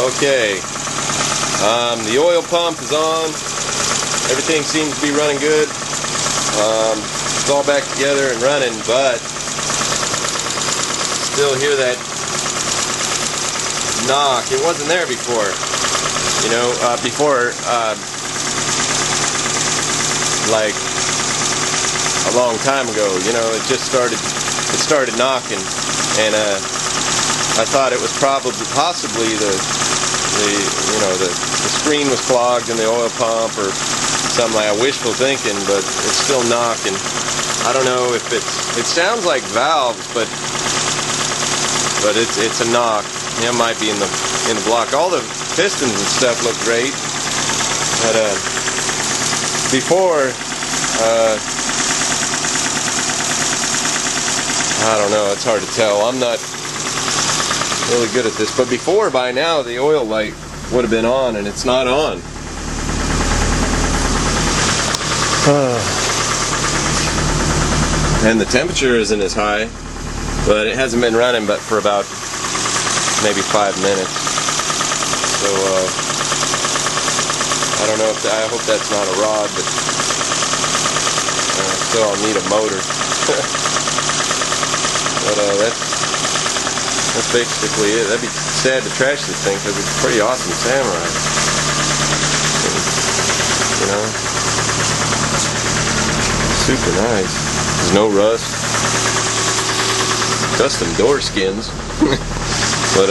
Okay, the oil pump is on. Everything seems to be running good. It's all back together and running, but still hear that knock. It wasn't there before. You know, like a long time ago. You know, it started knocking, and I thought it was possibly the screen was clogged in the oil pump or something, like wishful thinking, but it's still knocking. I don't know if it sounds like valves, but it's a knock. It might be in the block. All the pistons and stuff look great, but before I don't know. It's hard to tell. I'm not really good at this, but before, by now, the oil light would have been on, and it's not on. And the temperature isn't as high, but it hasn't been running but for about maybe 5 minutes. So I don't know if I hope that's not a rod, but still I'll need a motor. But that's basically it. That'd be sad to trash this thing because it's a pretty awesome Samurai. You know, super nice. There's no rust. Custom door skins. But